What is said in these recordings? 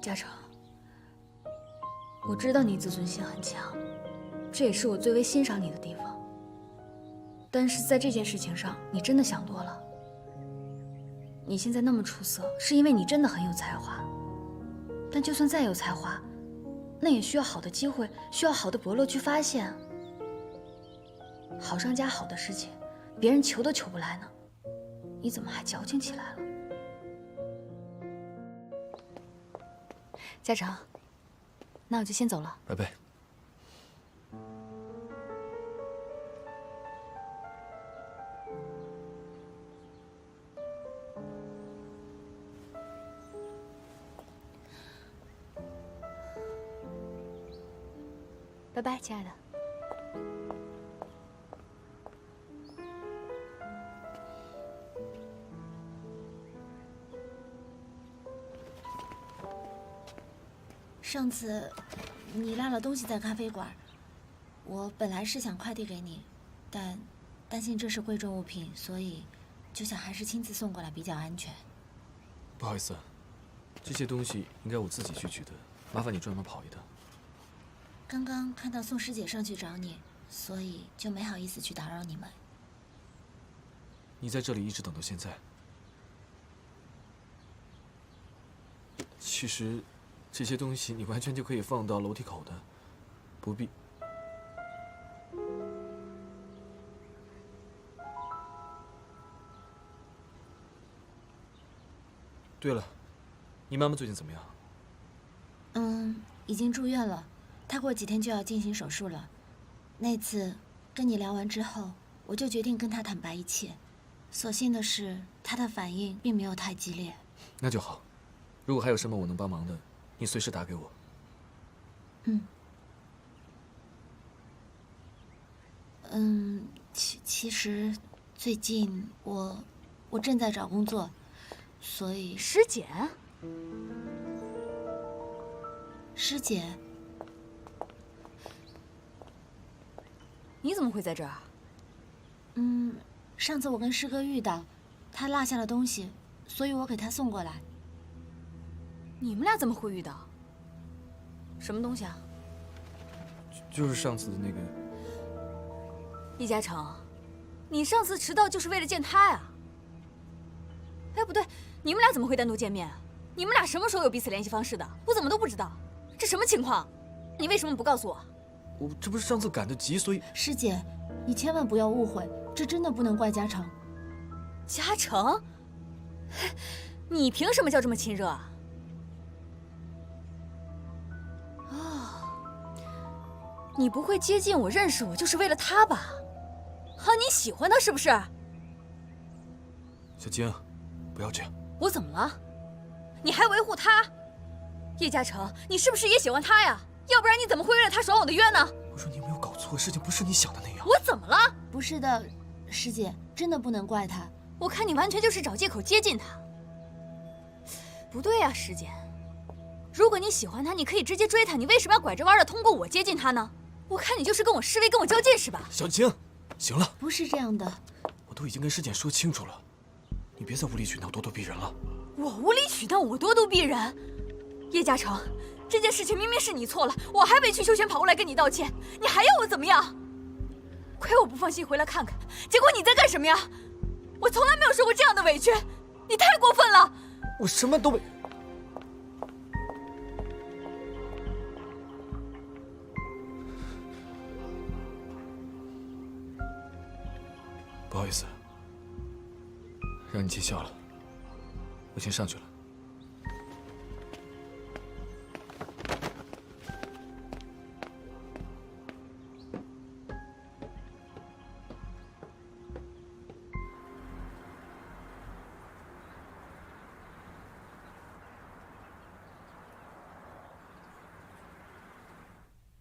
嘉诚，我知道你自尊心很强，这也是我最为欣赏你的地方。但是在这件事情上，你真的想多了。你现在那么出色，是因为你真的很有才华。但就算再有才华，那也需要好的机会，需要好的伯乐去发现。好上加好的事情，别人求都求不来呢，你怎么还矫情起来了？嘉诚，那我就先走了。拜拜。拜拜，亲爱的。上次你落了东西在咖啡馆，我本来是想快递给你，但担心这是贵重物品，所以就想还是亲自送过来比较安全。不好意思，这些东西应该我自己去取的，麻烦你专门跑一趟。刚刚看到宋师姐上去找你，所以就没好意思去打扰你们。你在这里一直等到现在。其实，这些东西你完全就可以放到楼梯口的，不必。对了，你妈妈最近怎么样？已经住院了，她过几天就要进行手术了。那次跟你聊完之后，我就决定跟她坦白一切。所幸的是，她的反应并没有太激烈。那就好。如果还有什么我能帮忙的，你随时打给我。其实最近我正在找工作，所以师姐，师姐，你怎么会在这儿？上次我跟师哥遇到，他落下了东西，所以我给他送过来。你们俩怎么会遇到？什么东西啊？就是上次的那个。易嘉诚，你上次迟到就是为了见他呀？哎，不对，你们俩怎么会单独见面？你们俩什么时候有彼此联系方式的？我怎么都不知道，这什么情况？你为什么不告诉我？我这不是上次赶得急，所以。师姐，你千万不要误会，这真的不能怪嘉诚。嘉诚，你凭什么叫这么亲热啊？你不会接近我、认识我，就是为了他吧？啊，你喜欢他是不是？小晶，不要这样。我怎么了？你还维护他？叶嘉诚，你是不是也喜欢他呀？要不然你怎么会为了他爽我的约呢？我说你有没有搞错，事情不是你想的那样。我怎么了？不是的，师姐，真的不能怪他。我看你完全就是找借口接近他。不对呀，师姐，如果你喜欢他，你可以直接追他，你为什么要拐着弯的通过我接近他呢？我看你就是跟我示威，跟我较劲是吧？小晴，行了，不是这样的，我都已经跟师姐说清楚了，你别再无理取闹、咄咄逼人了。我无理取闹，我咄咄逼人？叶嘉诚，这件事情明明是你错了，我还委曲求全跑过来跟你道歉，你还要我怎么样？亏我不放心回来看看，结果你在干什么呀？我从来没有受过这样的委屈，你太过分了！我什么都没。不好意思，让你见笑了，我先上去了。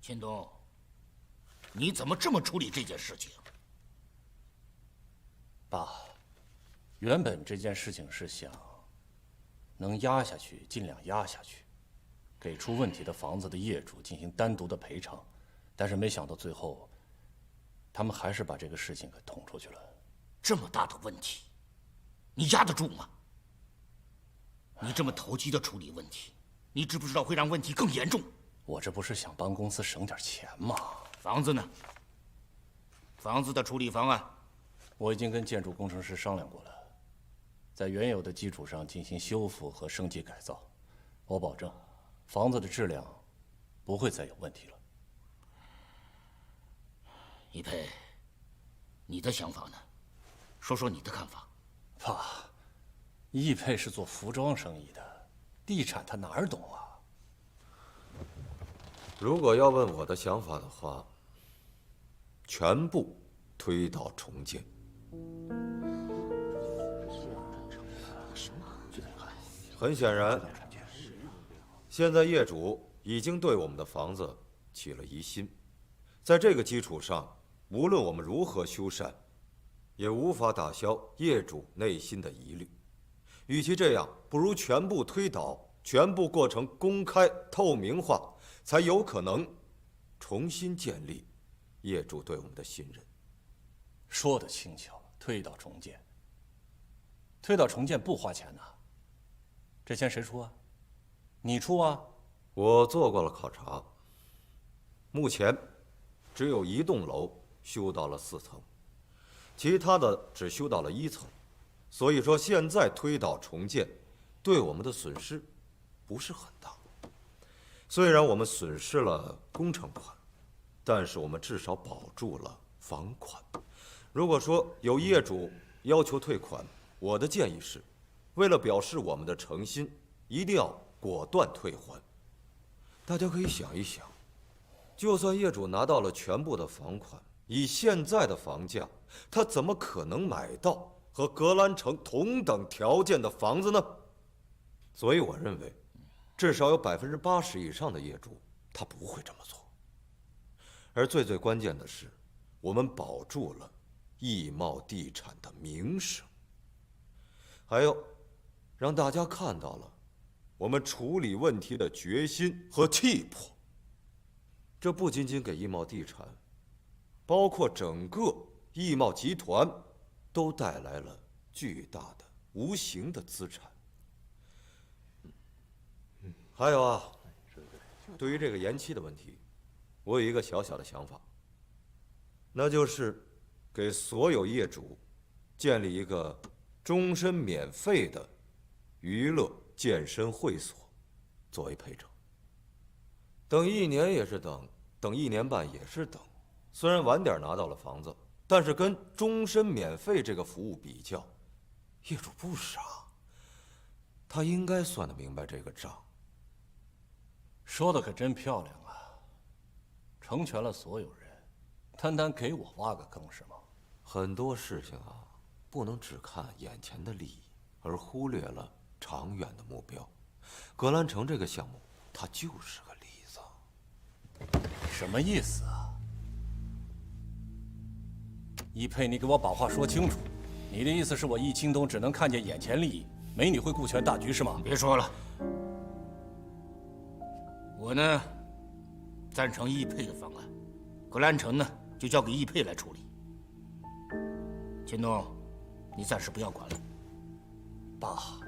秦东，你怎么这么处理这件事情？爸，原本这件事情是想能压下去尽量压下去，给出问题的房子的业主进行单独的赔偿，但是没想到最后，他们还是把这个事情给捅出去了。这么大的问题，你压得住吗？你这么投机的处理问题，你知不知道会让问题更严重？我这不是想帮公司省点钱吗？房子呢？房子的处理方案，我已经跟建筑工程师商量过了，在原有的基础上进行修复和升级改造。我保证，房子的质量不会再有问题了。一佩，你的想法呢？说说你的看法。爸，易佩是做服装生意的，地产他哪儿懂啊？如果要问我的想法的话，全部推倒重建。很显然，现在业主已经对我们的房子起了疑心，在这个基础上，无论我们如何修缮，也无法打消业主内心的疑虑。与其这样，不如全部推倒，全部过程公开透明化，才有可能重新建立业主对我们的信任。说得轻巧，推倒重建。推倒重建不花钱呐，这钱谁出啊？你出啊？我做过了考察，目前只有一栋楼修到了4层，其他的只修到了1层，所以说现在推倒重建对我们的损失不是很大。虽然我们损失了工程款，但是我们至少保住了房款。如果说有业主要求退款，我的建议是，为了表示我们的诚心，一定要果断退还。大家可以想一想，就算业主拿到了全部的房款，以现在的房价，他怎么可能买到和格兰城同等条件的房子呢？所以我认为，至少有80%以上的业主他不会这么做。而最关键的是，我们保住了易茂地产的名声，还有让大家看到了我们处理问题的决心和气魄。这不仅仅给易茂地产，包括整个易茂集团，都带来了巨大的无形的资产。还有啊，对于这个延期的问题，我有一个小小的想法，那就是给所有业主建立一个终身免费的娱乐健身会所作为赔偿。等1年也是等，等1年半也是等。虽然晚点拿到了房子，但是跟终身免费这个服务比较，业主不傻，他应该算得明白这个账。说的可真漂亮啊！成全了所有人，单单给我挖个坑是吗？很多事情啊，不能只看眼前的利益，而忽略了长远的目标。格兰城这个项目，它就是个例子。什么意思啊？易佩，你给我把话说清楚。你的意思是我易清东只能看见眼前利益，没你会顾全大局是吗？别说了，我呢赞成易佩的方案，格兰城呢就交给易佩来处理。秦东，你暂时不要管了。爸，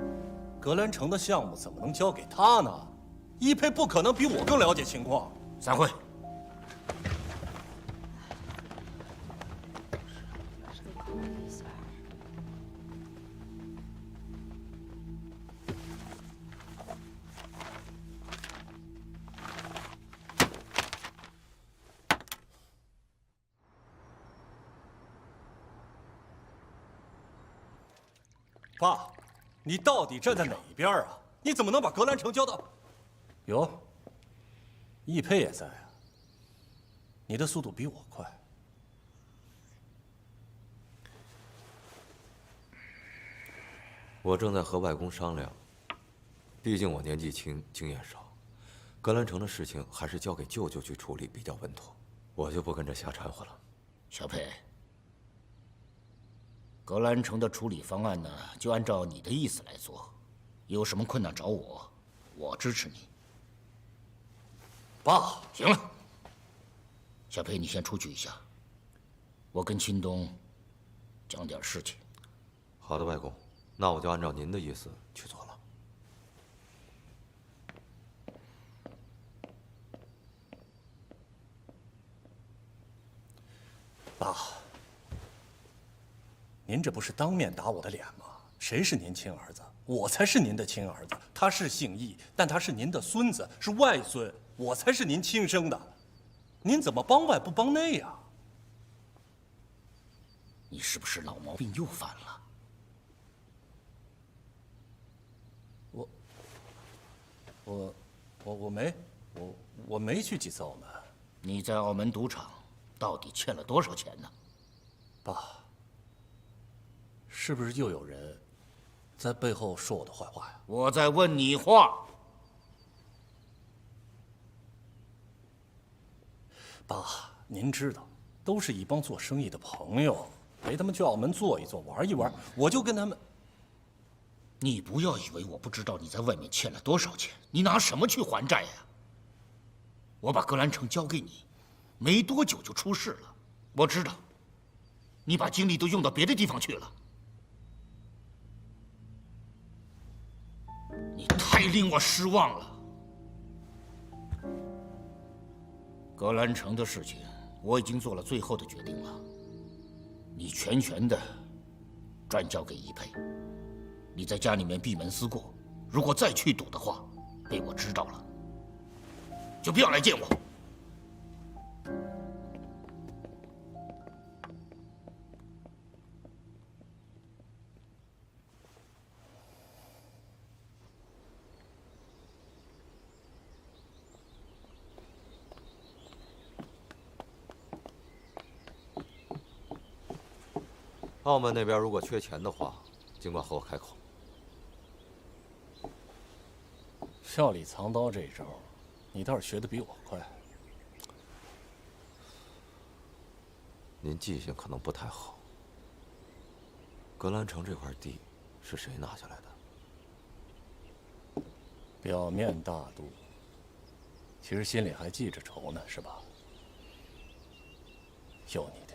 格兰城的项目怎么能交给他呢？易佩不可能比我更了解情况。散会。爸，你到底站在哪一边啊？你怎么能把格兰城交到？哟，易佩也在啊。你的速度比我快。我正在和外公商量，毕竟我年纪轻，经验少，格兰城的事情还是交给舅舅去处理比较稳妥，我就不跟着瞎掺和了。小佩，格兰城的处理方案呢，就按照你的意思来做，有什么困难找我，我支持你。爸，行了，小佩，你先出去一下，我跟秦东讲点事情。好的，外公，那我就按照您的意思去做了。您这不是当面打我的脸吗？谁是您亲儿子？我才是您的亲儿子。他是姓易，但他是您的孙子，是外孙，我才是您亲生的。您怎么帮外不帮内呀？你是不是老毛病又犯了？我没去几次澳门。你在澳门赌场到底欠了多少钱呢？爸，是不是又有人在背后说我的坏话呀？我在问你话。爸，您知道，都是一帮做生意的朋友，陪他们去澳门坐一坐、玩一玩，我就跟他们。你不要以为我不知道你在外面欠了多少钱，你拿什么去还债呀？我把格兰城交给你，没多久就出事了。我知道，你把精力都用到别的地方去了。你太令我失望了。格兰城的事情，我已经做了最后的决定了，你全权的转交给易佩。你在家里面闭门思过，如果再去赌的话，被我知道了，就不要来见我。澳门那边如果缺钱的话，尽管和我开口。笑里藏刀这一招，你倒是学得比我快。您记性可能不太好。格兰城这块地是谁拿下来的？表面大度，其实心里还记着仇呢，是吧？有你的。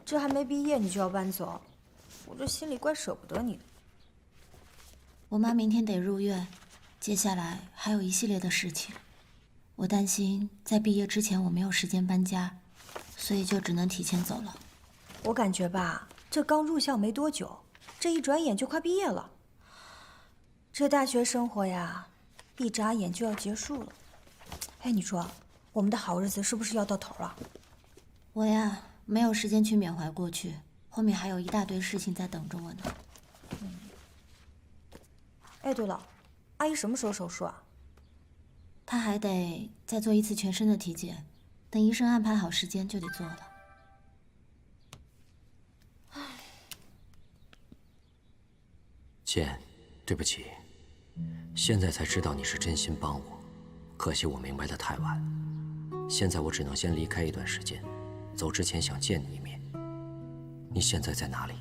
这还没毕业你就要搬走，我这心里怪舍不得你的。我妈明天得入院，接下来还有一系列的事情，我担心在毕业之前我没有时间搬家，所以就只能提前走了。我感觉吧，这刚入校没多久，这一转眼就快毕业了。这大学生活呀，一眨眼就要结束了。哎，你说，我们的好日子是不是要到头了？我呀，没有时间去缅怀过去，后面还有一大堆事情在等着我呢。哎，对了，阿姨什么时候手术啊？她还得再做一次全身的体检，等医生安排好时间就得做了。简，对不起，现在才知道你是真心帮我，可惜我明白得太晚。现在我只能先离开一段时间，走之前想见你一面。你现在在哪里？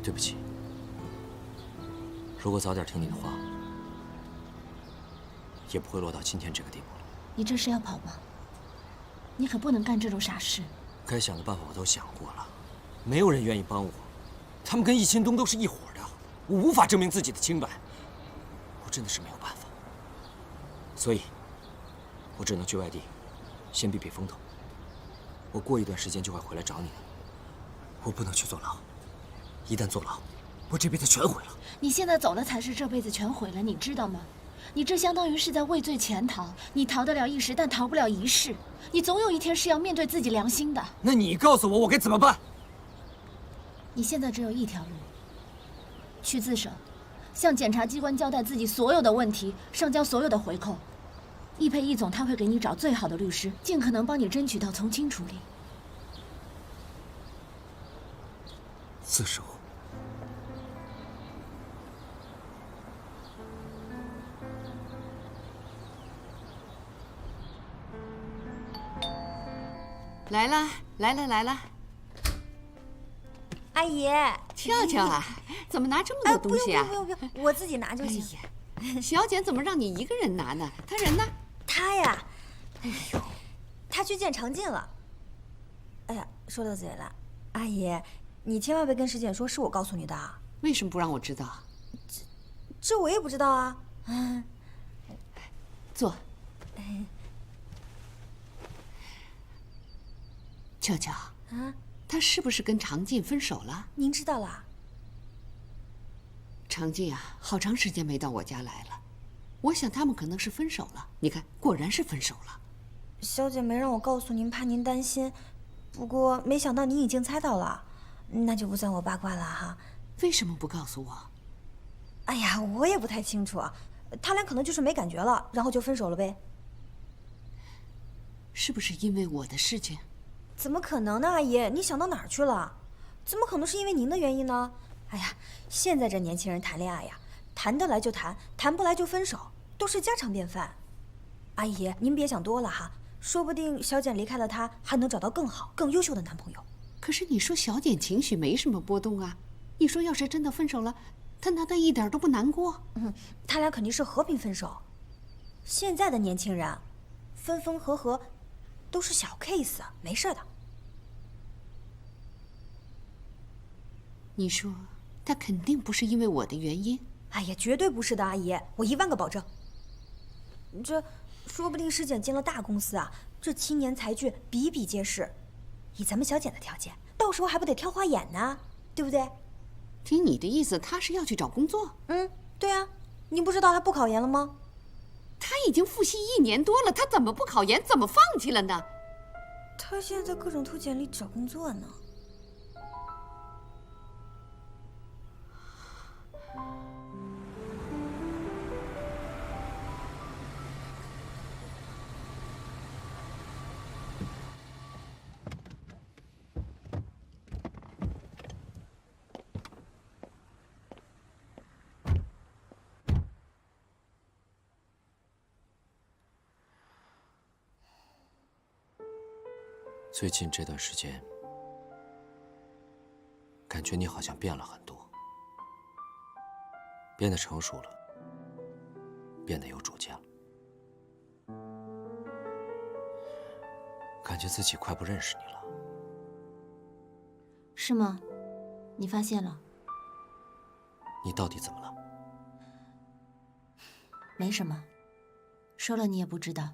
对不起，如果早点听你的话，也不会落到今天这个地步了。你这是要跑吗？你可不能干这种傻事。该想的办法我都想过了，没有人愿意帮我，他们跟易新东都是一伙的，我无法证明自己的清白，我真的是没有办法，所以，我只能去外地，先避避风头。我过一段时间就会回来找你的，我不能去坐牢，一旦坐牢，我这辈子全毁了。你现在走了才是这辈子全毁了，你知道吗？你这相当于是在畏罪潜逃，你逃得了一时，但逃不了一世。你总有一天是要面对自己良心的。那你告诉我，我该怎么办？你现在只有一条路，去自首，向检察机关交代自己所有的问题，上交所有的回扣。易佩易总他会给你找最好的律师，尽可能帮你争取到从轻处理。自首。来了，来了，来了！阿姨，跳跳啊，怎么拿这么多东西啊？不用，我自己拿就行。小简怎么让你一个人拿呢？他人呢？他呀，他去见常进了。哎呀，说到嘴了，阿姨，你千万别跟石简说是我告诉你的啊。为什么不让我知道？这我也不知道啊。坐。秋秋，他是不是跟常进分手了？您知道了？常进啊，好长时间没到我家来了，我想他们可能是分手了。你看，果然是分手了。小姐没让我告诉您，怕您担心。不过没想到您已经猜到了，那就不算我八卦了哈。为什么不告诉我？哎呀，我也不太清楚啊。他俩可能就是没感觉了，然后就分手了呗。是不是因为我的事情？怎么可能呢，阿姨？你想到哪儿去了？怎么可能是因为您的原因呢？哎呀，现在这年轻人谈恋爱呀，谈得来就谈，谈不来就分手，都是家常便饭。阿姨，您别想多了哈，说不定小简离开了他，还能找到更好、更优秀的男朋友。可是你说小简情绪没什么波动啊，你说要是真的分手了，他难道一点都不难过？他俩肯定是和平分手。现在的年轻人，分分合合，都是小 case， 没事的。你说他肯定不是因为我的原因？哎呀，绝对不是的，阿姨，我10000个保证。这说不定石简进了大公司啊，这青年才俊比比皆是。以咱们小简的条件，到时候还不得挑花眼呢，对不对？听你的意思，他是要去找工作？对啊，你不知道他不考研了吗？他已经复习1年多了，他怎么不考研？怎么放弃了呢？他现在在各种投简历找工作呢。最近这段时间，感觉你好像变了很多，变得成熟了，变得有主见了，感觉自己快不认识你了。是吗？你发现了？你到底怎么了？没什么，说了你也不知道。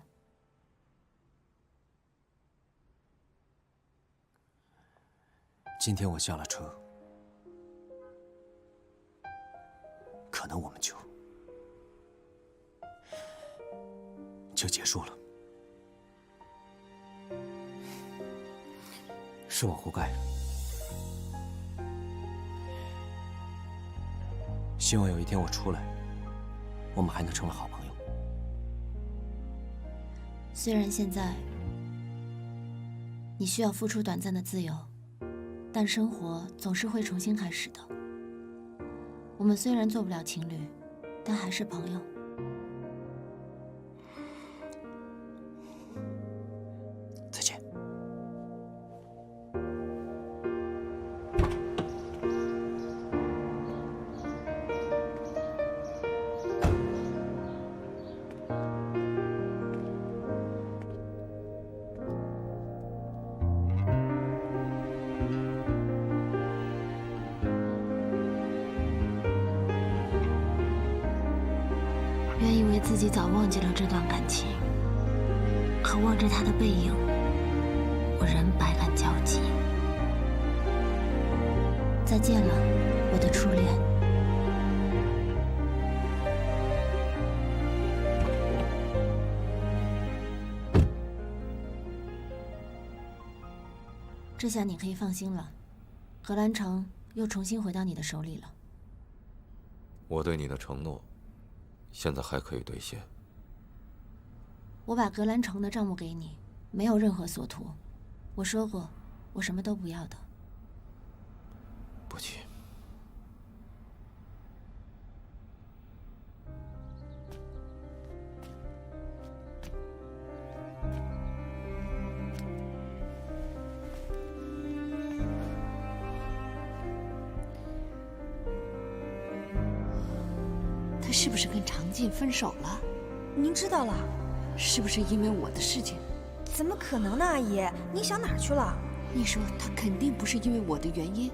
今天我下了车，可能我们就结束了，是我活该。希望有一天我出来，我们还能成为好朋友。虽然现在你需要付出短暂的自由，但生活总是会重新开始的。我们虽然做不了情侣，但还是朋友。再见。原以为自己早忘记了这段感情，可望着他的背影，我仍百感交集。再见了，我的初恋。这下你可以放心了，荷兰城又重新回到你的手里了。我对你的承诺，现在还可以兑现。我把格兰城的账目给你，没有任何所图。我说过，我什么都不要的。不急。是不是跟常进分手了？您知道了？是不是因为我的事情？怎么可能呢，阿姨？您想哪儿去了？你说他肯定不是因为我的原因。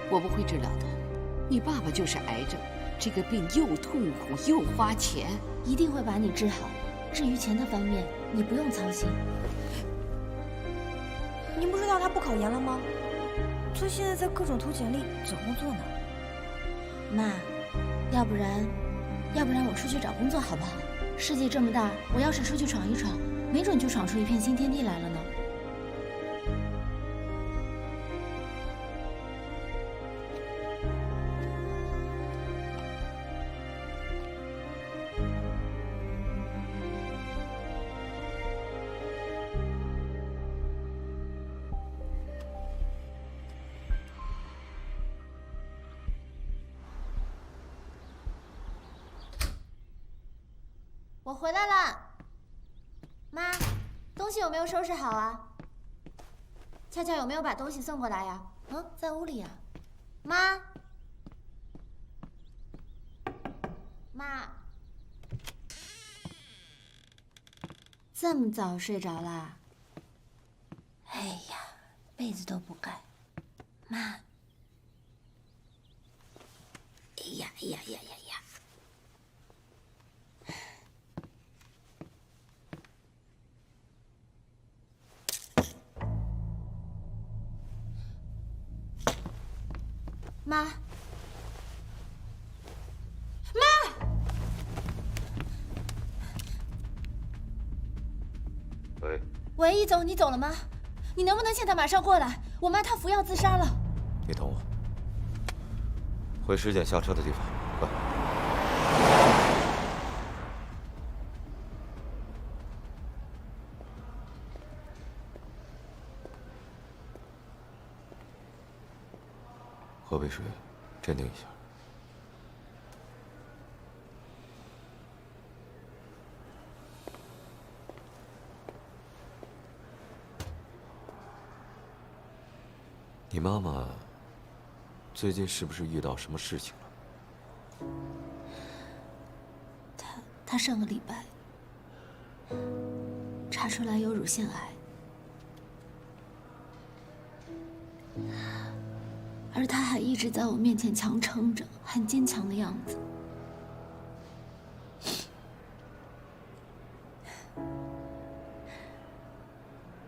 我不会治疗的，你爸爸就是癌症，这个病又痛苦又花钱，一定会把你治好。至于钱的方面，你不用操心。您不知道他不考研了吗？他现在在各种投简历找工作呢。妈，要不然我出去找工作好不好？世界这么大，我要是出去闯一闯，没准就闯出一片新天地来了呢。我回来了，妈，东西有没有收拾好啊？俏俏有没有把东西送过来呀？在屋里呀。妈，妈，这么早睡着啦？哎呀，被子都不盖，妈，哎呀哎呀呀呀呀！妈，喂，易总，你走了吗？你能不能现在马上过来？我妈她服药自杀了。你等我，回尸检下车的地方，快！喝杯水，镇定一下。你妈妈最近是不是遇到什么事情了？她上个礼拜查出来有乳腺癌，而她还一直在我面前强撑着，很坚强的样子。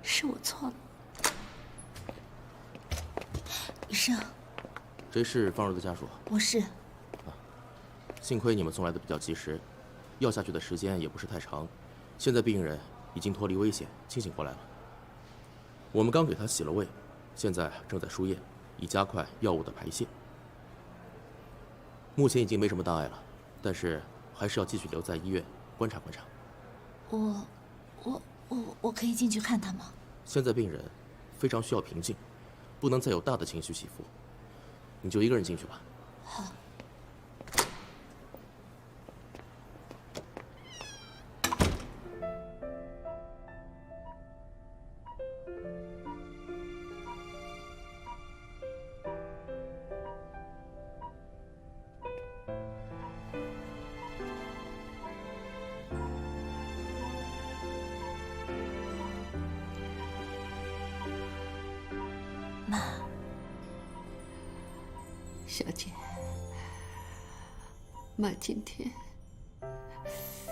是我错了。医生，谁是芳儿的家属？我是。幸亏你们送来的比较及时，药下去的时间也不是太长，现在病人已经脱离危险，清醒过来了。我们刚给他洗了胃，现在正在输液，以加快药物的排泄。目前已经没什么大碍了，但是还是要继续留在医院观察观察。我可以进去看他吗？现在病人非常需要平静，不能再有大的情绪起伏。你就一个人进去吧。好。妈，小姐，妈今天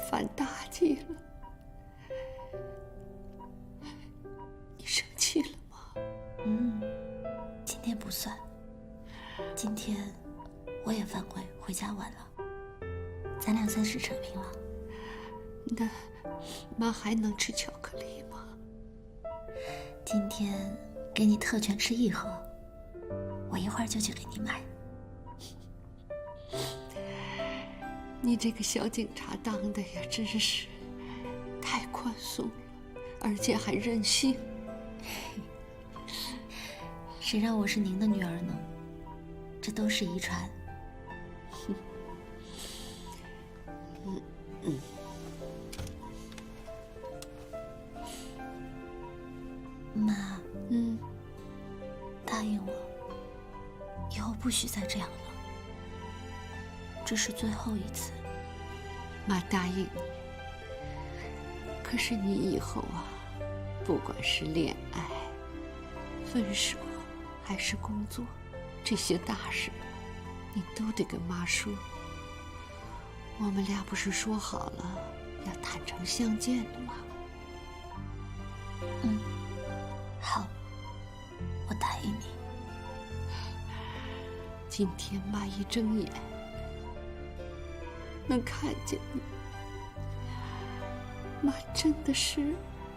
犯大忌了，你生气了吗？今天不算。今天我也犯规，回家晚了，咱俩算是扯平了。那妈还能吃巧克力吗？今天给你特权吃1盒，我一会儿就去给你买。你这个小警察当的呀，真是太宽松了，而且还任性。谁让我是您的女儿呢？这都是遗传。妈，答应我，以后不许再这样了。这是最后一次。妈答应你。可是你以后啊，不管是恋爱、分手，还是工作，这些大事，你都得跟妈说。我们俩不是说好了要坦诚相见的吗？好，我答应你。今天妈一睁眼，能看见你，妈真的是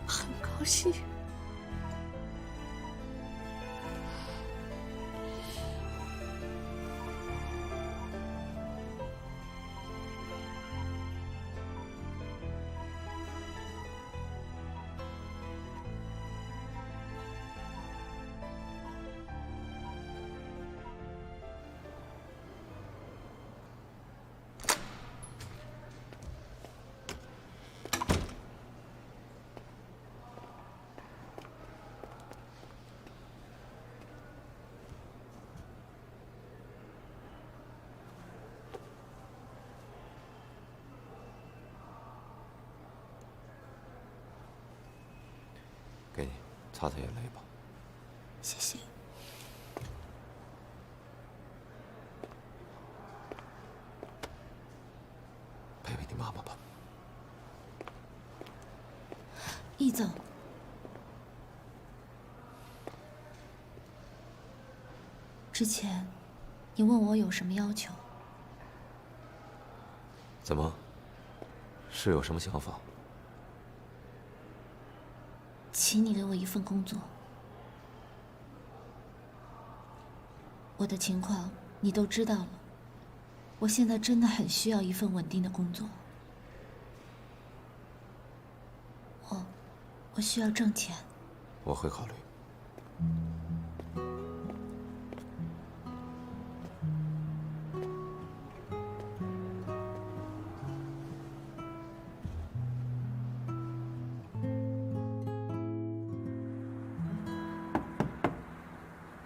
很高兴。给你擦擦眼泪吧。谢谢。陪陪你妈妈吧。易总，之前你问我有什么要求？怎么？是有什么想法？请你给我一份工作。我的情况你都知道了，我现在真的很需要一份稳定的工作。我需要挣钱。我会考虑。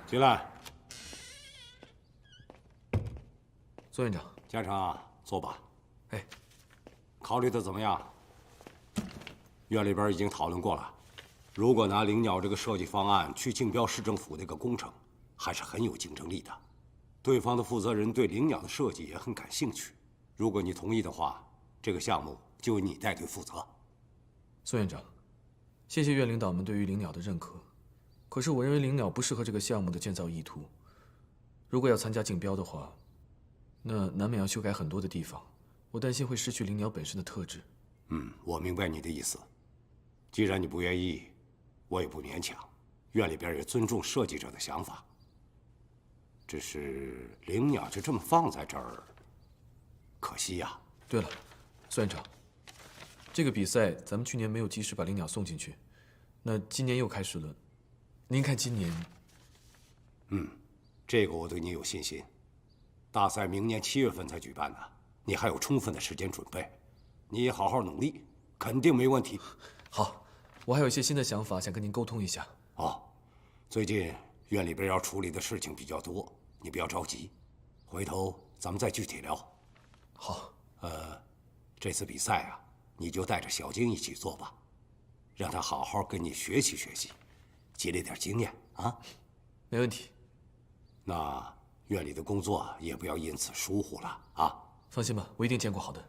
进来。孙院长，嘉诚啊，坐吧。哎，考虑的怎么样？院里边已经讨论过了，如果拿灵鸟这个设计方案去竞标市政府那个工程，还是很有竞争力的。对方的负责人对灵鸟的设计也很感兴趣。如果你同意的话，这个项目就由你带队负责。孙院长，谢谢院领导们对于灵鸟的认可。可是我认为灵鸟不适合这个项目的建造意图。如果要参加竞标的话，那难免要修改很多的地方，我担心会失去灵鸟本身的特质。我明白你的意思。既然你不愿意，我也不勉强。院里边也尊重设计者的想法。只是灵鸟就这么放在这儿，可惜呀。对了，孙院长，这个比赛咱们去年没有及时把灵鸟送进去，那今年又开始了。您看今年，这个我对你有信心。大赛明年7月份才举办呢，你还有充分的时间准备，你好好努力，肯定没问题。好，我还有一些新的想法想跟您沟通一下。最近院里边要处理的事情比较多，你不要着急，回头咱们再具体聊。好。这次比赛啊，你就带着小晶一起做吧，让她好好跟你学习学习，积累点经验啊。没问题。那院里的工作也不要因此疏忽了啊。放心吧，我一定兼顾好的。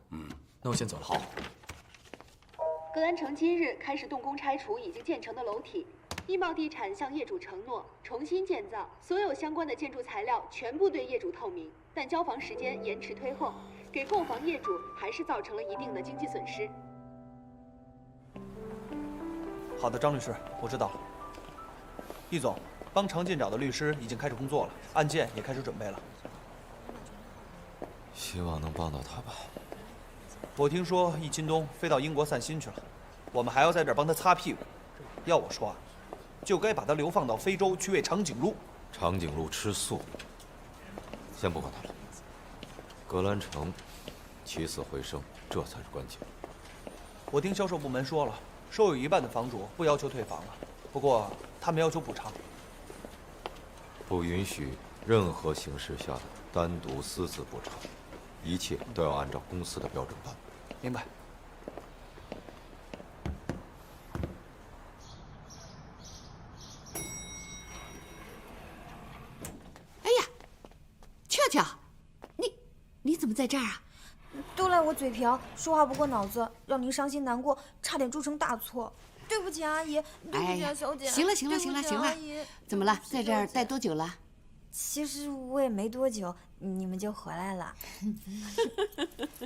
那我先走了。好。格兰城今日开始动工拆除已经建成的楼体。易茂地产向业主承诺重新建造，所有相关的建筑材料全部对业主透明，但交房时间延迟推后，给购房业主还是造成了一定的经济损失。好的，张律师，我知道了。易总，帮程进找的律师已经开始工作了，案件也开始准备了。希望能帮到他吧。我听说易钦东飞到英国散心去了，我们还要在这儿帮他擦屁股。要我说啊，就该把他流放到非洲去喂长颈鹿。长颈鹿吃素。先不管他了。格兰城起死回生，这才是关键。我听销售部门说了，收有一半的房主不要求退房了，不过他们要求补偿。不允许任何形式下的单独私自补偿，一切都要按照公司的标准办。明白。哎呀，俏俏，你怎么在这儿啊？都赖我嘴瓢，说话不过脑子，让您伤心难过，差点铸成大错。对不起，阿姨，对不起啊，小姐。行了，怎么了？在这儿待多久了？其实我也没多久，你们就回来了。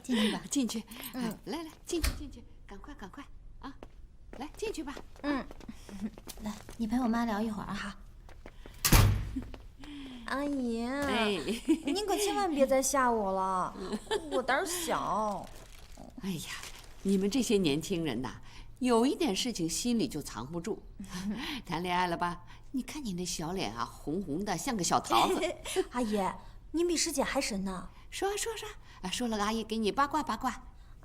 进去吧，进去。来，进去，赶快啊！来，进去吧。来，你陪我妈聊一会儿啊。好。阿姨，哎，您可千万别再吓我了，我胆小。哎呀，你们这些年轻人呐，有一点事情心里就藏不住。谈恋爱了吧？你看你那小脸啊，红红的，像个小桃子。阿姨，您比师姐还神呢。说了，阿姨给你八卦。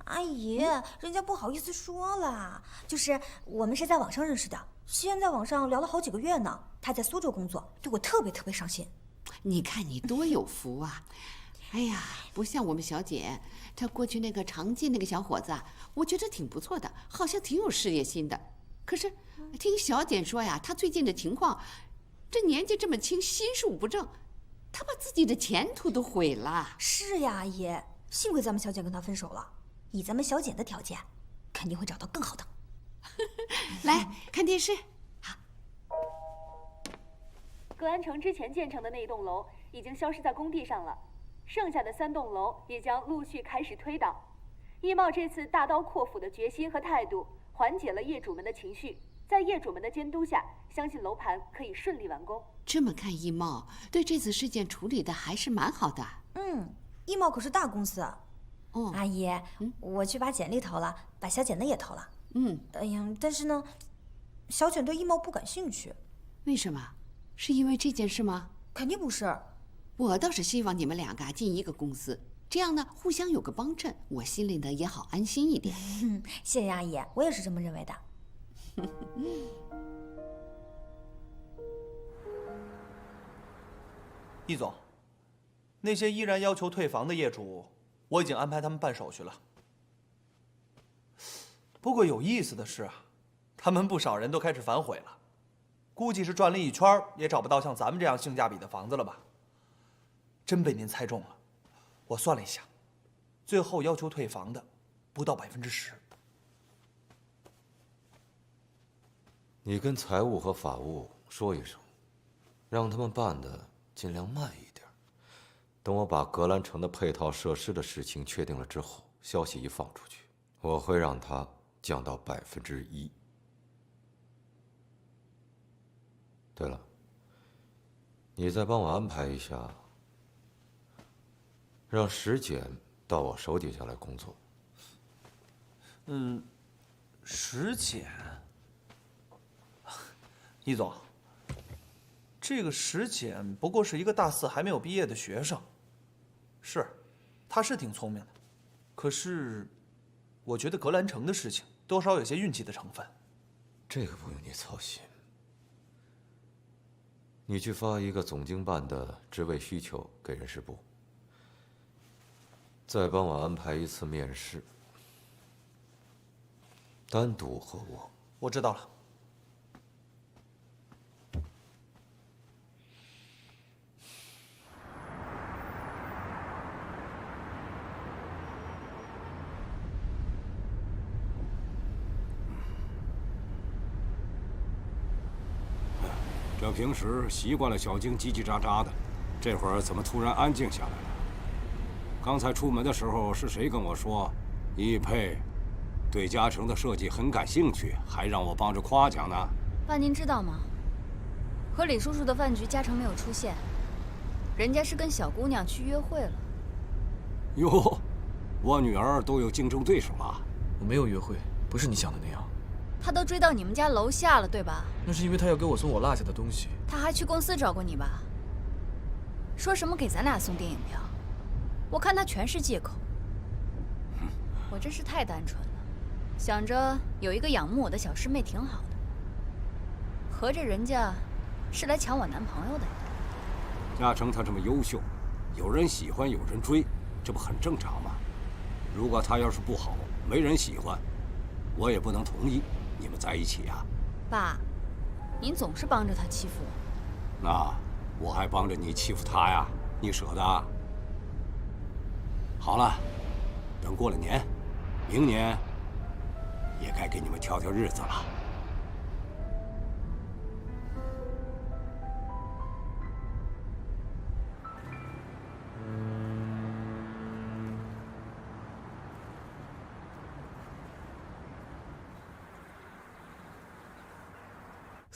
阿姨，人家不好意思说了，就是我们是在网上认识的，先在网上聊了好几个月呢。他在苏州工作，对我特别上心。你看你多有福啊！哎呀，不像我们小姐，她过去那个长进那个小伙子啊，我觉得挺不错的，好像挺有事业心的。可是听小姐说呀，她最近的情况，这年纪这么轻，心术不正，她把自己的前途都毁了。是呀，阿姨，幸亏咱们小姐跟他分手了，以咱们小姐的条件，肯定会找到更好的。来看电视。格安城之前建成的那栋楼已经消失在工地上了，剩下的3栋楼也将陆续开始推倒。易茂这次大刀阔斧的决心和态度，缓解了业主们的情绪，在业主们的监督下，相信楼盘可以顺利完工。这么看，易茂对这次事件处理的还是蛮好的。易茂可是大公司。阿姨，我去把简历投了，把小简的也投了。哎呀，但是呢，小简对易茂不感兴趣。为什么？是因为这件事吗？肯定不是。我倒是希望你们两个进一个公司，这样呢，互相有个帮衬，我心里呢也好安心一点。谢谢阿姨，我也是这么认为的。易总，那些依然要求退房的业主，我已经安排他们办手续了。不过有意思的是啊，他们不少人都开始反悔了。估计是转了一圈也找不到像咱们这样性价比的房子了吧？真被您猜中了。我算了一下，最后要求退房的不到10%。你跟财务和法务说一声，让他们办的尽量慢一点。等我把格兰城的配套设施的事情确定了之后，消息一放出去，我会让它降到1%。对了，你再帮我安排一下，让石简到我手底下来工作。石简，易总，这个石简不过是一个大4还没有毕业的学生，是，他是挺聪明的，可是，我觉得格兰城的事情多少有些运气的成分。这个不用你操心。你去发一个总经办的职位需求给人事部，再帮我安排一次面试，单独和我。我知道了。这平时习惯了小晶叽叽喳喳的，这会儿怎么突然安静下来了？刚才出门的时候是谁跟我说，易佩对嘉诚的设计很感兴趣，还让我帮着夸奖呢？爸，您知道吗？和李叔叔的饭局，嘉诚没有出现，人家是跟小姑娘去约会了。哟，我女儿都有竞争对手了。我没有约会，不是你想的那样。他都追到你们家楼下了，对吧？那是因为他要给我送我落下的东西。他还去公司找过你吧？说什么给咱俩送电影票？我看他全是借口。我真是太单纯了，想着有一个仰慕我的小师妹挺好的。合着人家是来抢我男朋友的呀？嘉诚他这么优秀，有人喜欢有人追，这不很正常吗？如果他要是不好，没人喜欢，我也不能同意你们在一起啊。爸，您总是帮着他欺负我。那我还帮着你欺负他呀？你舍得啊？好了，等过了年，明年也该给你们挑挑日子了。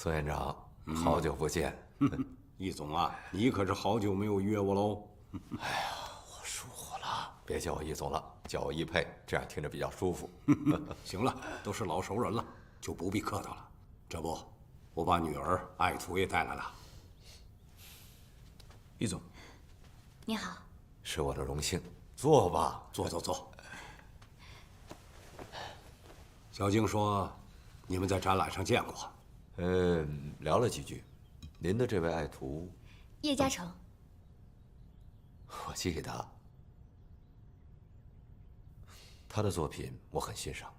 孙院长，好久不见。易总啊，你可是好久没有约我喽。哎呀，我疏忽了，别叫我易总了，叫我易佩，这样听着比较舒服。行了，都是老熟人了，就不必客套了。这不，我把女儿爱徒也带来了。易总，你好。是我的荣幸，坐吧，坐。小静说，你们在展览上见过。聊了几句。您的这位爱徒，叶嘉诚，我记得他的作品我很欣赏。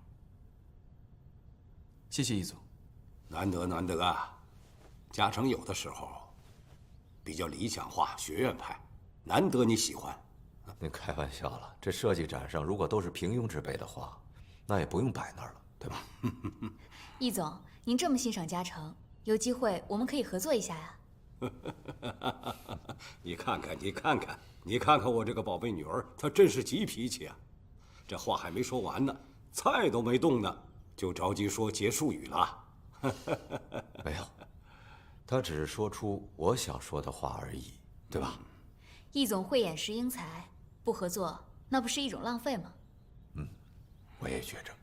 谢谢易总。难得啊！嘉诚有的时候比较理想化、学院派，难得你喜欢。您开玩笑了，这设计展上如果都是平庸之辈的话，那也不用摆那儿了，对吧？易总，您这么欣赏嘉诚，有机会我们可以合作一下呀。你看看我这个宝贝女儿，她真是急脾气啊！这话还没说完呢，菜都没动呢，就着急说结束语了。没有，他只是说出我想说的话而已，对吧？易总慧眼识英才，不合作那不是一种浪费吗？我也觉着。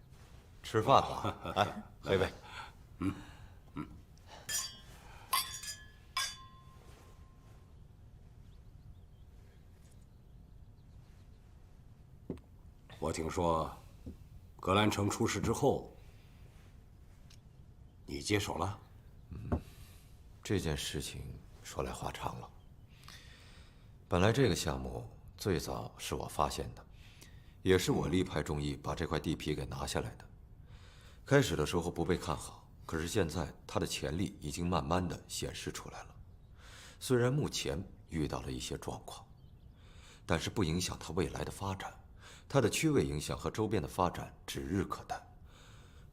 吃饭吧，来喝杯。我听说，格兰城出事之后，你接手了。这件事情说来话长了。本来这个项目最早是我发现的，也是我力排众议把这块地皮给拿下来的。开始的时候不被看好，可是现在它的潜力已经慢慢的显示出来了。虽然目前遇到了一些状况，但是不影响它未来的发展。它的区位影响和周边的发展指日可待。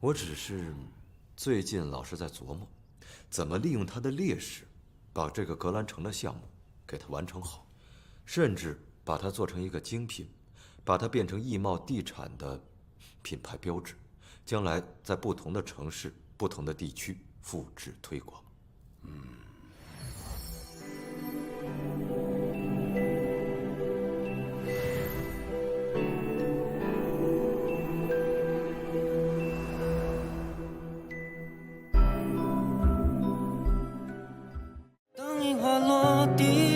我只是最近老是在琢磨，怎么利用它的劣势，把这个格兰城的项目给它完成好，甚至把它做成一个精品，把它变成易茂地产的品牌标志，将来在不同的城市、不同的地区复制推广。当樱花落地